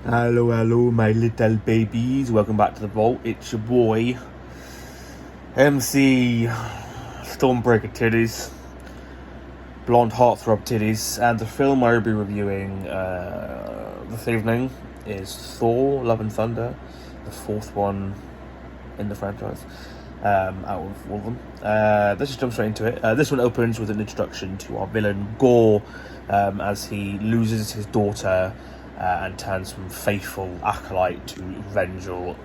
Hello, my little babies. Welcome back to the vault. It's your boy, MC Stormbreaker Titties, Blonde Heartthrob Titties, and the film I will be reviewing this evening is Thor: Love and Thunder, the fourth one in the franchise out of all of them. Let's just jump straight into it. This one opens with an introduction to our villain Gore as he loses his daughter and turns from faithful acolyte to vengeful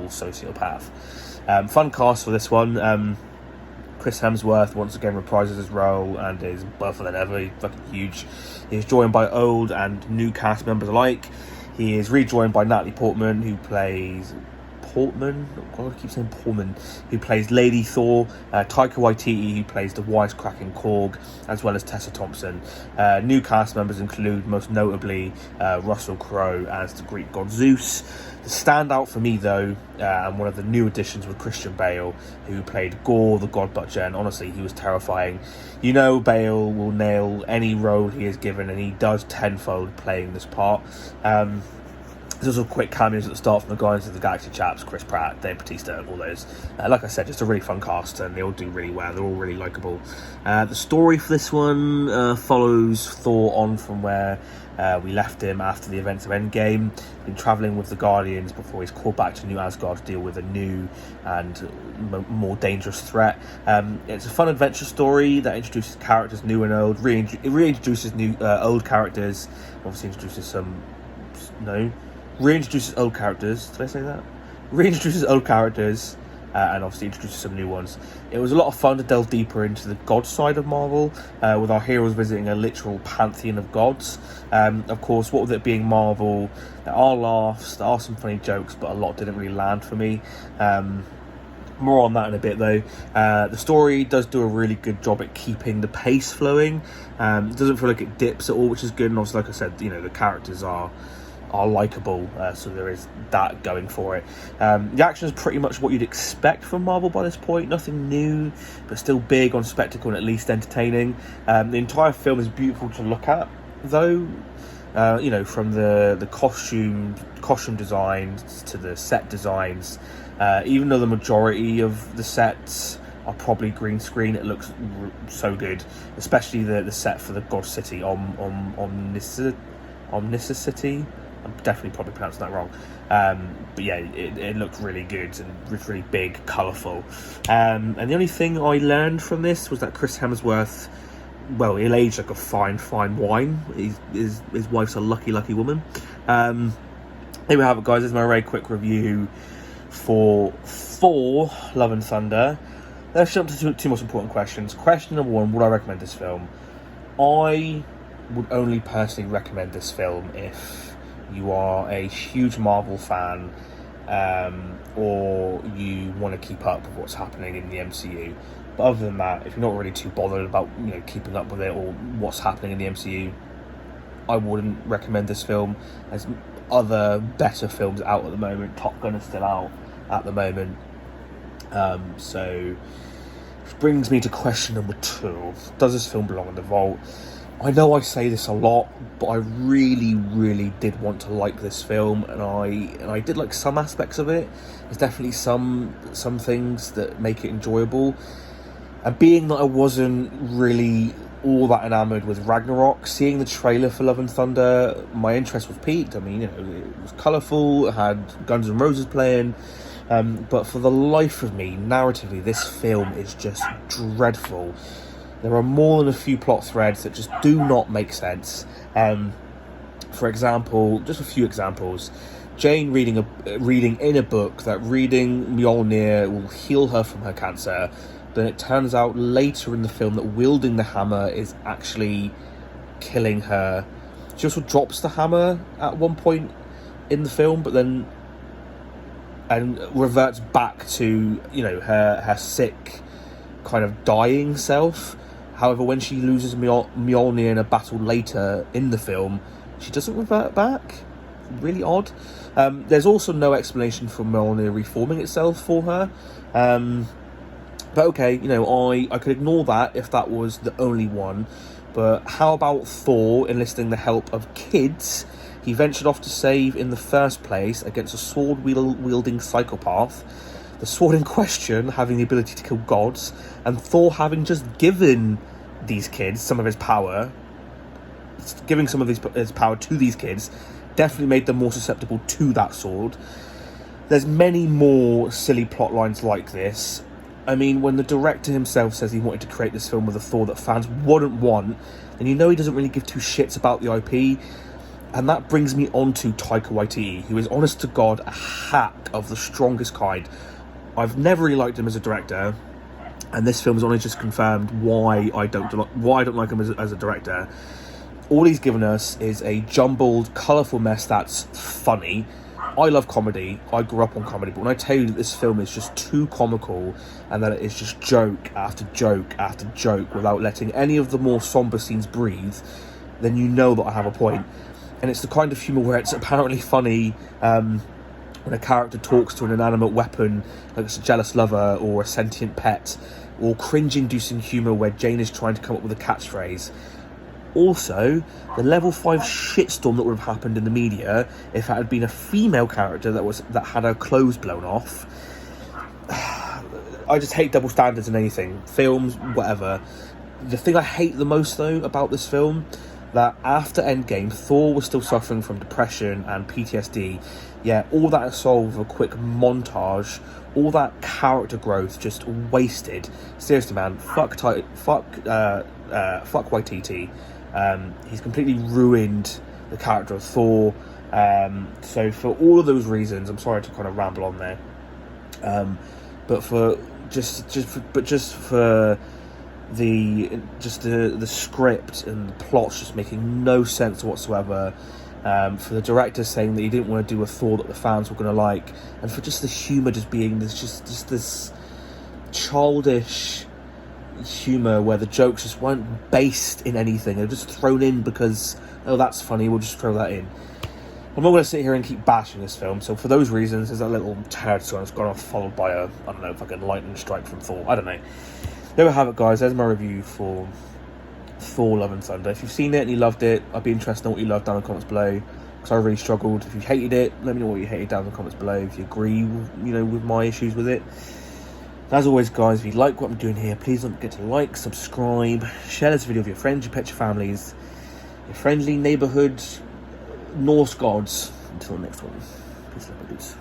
sociopath. Fun cast for this one. Chris Hemsworth once again reprises his role and is buffer than ever. He's fucking huge. He's joined by old and new cast members alike. He is rejoined by Natalie Portman, who plays Portman, who plays Lady Thor, Taika Waititi, who plays the wisecracking Korg, as well as Tessa Thompson. New cast members include, most notably, Russell Crowe as the Greek god Zeus. The standout for me, though, and one of the new additions, was Christian Bale, who played Gore, the God Butcher, and honestly, he was terrifying. You know, Bale will nail any role he is given, and he does tenfold playing this part. There's also quick cameos at the start from the Guardians of the Galaxy chaps, Chris Pratt, Dave Bautista, all those. Like I said, just a really fun cast, and they all do really well. They're all really likeable. The story for this one follows Thor on from where we left him after the events of Endgame. Been travelling with the Guardians before he's called back to New Asgard to deal with a new and more dangerous threat. It's a fun adventure story that introduces characters new and old, reintroduces new old characters, obviously introduces reintroduces old characters. Did I say that? Reintroduces old characters and obviously introduces some new ones. It was a lot of fun to delve deeper into the god side of Marvel, with our heroes visiting a literal pantheon of gods. Of course, what with it being Marvel, there are laughs, there are some funny jokes, but a lot didn't really land for me. More on that in a bit, though. The story does do a really good job at keeping the pace flowing. It doesn't feel like it dips at all, which is good. And obviously, like I said, the characters are likeable, so there is that going for it. The action is pretty much what you'd expect from Marvel by this point. Nothing new, but still big on spectacle and at least entertaining. The entire film is beautiful to look at, though. From the costume designs to the set designs. Even though the majority of the sets are probably green screen, it looks so good, especially the set for the God City, Omnicity. I'm definitely probably pronouncing that wrong. But yeah, it looked really good and really big, colourful. And the only thing I learned from this was that Chris Hemsworth, well, he'll age like a fine wine. His wife's a lucky woman. Here we have it, guys. This is my very quick review for Thor: Love and Thunder. Let's jump to two most important questions. Question number one, would I recommend this film? I would only personally recommend this film if you are a huge Marvel fan, or you want to keep up with what's happening in the MCU. But other than that, if you're not really too bothered about keeping up with it or what's happening in the MCU, I wouldn't recommend this film. There's other better films out at the moment. Top Gun is still out at the moment. So which brings me to question number two: does this film belong in the vault? I know I say this a lot, but I really did want to like this film, and I did like some aspects of it. There's definitely some things that make it enjoyable. And being that I wasn't really all that enamoured with Ragnarok, seeing the trailer for Love and Thunder, my interest was piqued. I mean, it was colourful, it had Guns N' Roses playing, but for the life of me, narratively, this film is just dreadful. There are more than a few plot threads that just do not make sense. For example, just a few examples. Jane reading in a book that reading Mjolnir will heal her from her cancer. Then it turns out later in the film that wielding the hammer is actually killing her. She also drops the hammer at one point in the film, but then reverts back to her sick, kind of dying self. However, when she loses Mjolnir in a battle later in the film, she doesn't revert back. Really odd. There's also no explanation for Mjolnir reforming itself for her. But okay, I could ignore that if that was the only one. But how about Thor enlisting the help of kids he ventured off to save in the first place against a sword-wielding psychopath, the sword in question having the ability to kill gods, and Thor having just given these kids some of his power, giving some of his power to these kids, definitely made them more susceptible to that sword. There's many more silly plot lines like this. I mean, when the director himself says he wanted to create this film with a Thor that fans wouldn't want, then you know he doesn't really give two shits about the IP. And that brings me on to Taika Waititi, who is, honest to God, a hack of the strongest kind. I've never really liked him as a director, and this film has only just confirmed why I don't like him as a director. All he's given us is a jumbled, colourful mess that's funny. I love comedy. I grew up on comedy. But when I tell you that this film is just too comical and that it is just joke after joke after joke without letting any of the more sombre scenes breathe, then you know that I have a point. And it's the kind of humour where it's apparently funny when a character talks to an inanimate weapon, like it's a jealous lover or a sentient pet, or cringe-inducing humour where Jane is trying to come up with a catchphrase. Also, the level 5 shitstorm that would have happened in the media if it had been a female character that had her clothes blown off. I just hate double standards in anything. Films, whatever. The thing I hate the most, though, about this film, that after Endgame, Thor was still suffering from depression and PTSD. Yeah, all that is solved with a quick montage. All that character growth just wasted. Seriously, man, fuck Waititi. He's completely ruined the character of Thor. So for all of those reasons, I'm sorry to kind of ramble on there. But for the script and the plot's just making no sense whatsoever. For the director saying that he didn't want to do a Thor that the fans were going to like, and for just the humour just being this childish humour where the jokes just weren't based in anything. They're just thrown in because, oh, that's funny, we'll just throw that in. I'm not going to sit here and keep bashing this film, so for those reasons, there's that little turd song that's gone off, followed by a, I don't know, fucking lightning strike from Thor. I don't know. There we have it, guys. There's my review for Thor Love and Thunder. If you've seen it and you loved it, I'd be interested in what you loved down in the comments below, because I really struggled. If you hated it, let me know what you hated down in the comments below. If you agree with my issues with it. As always, guys, if you like what I'm doing here, please don't forget to like, subscribe, share this video with your friends, your pets, your families, your friendly neighbourhood Norse gods. Until the next one, peace, love, and peace.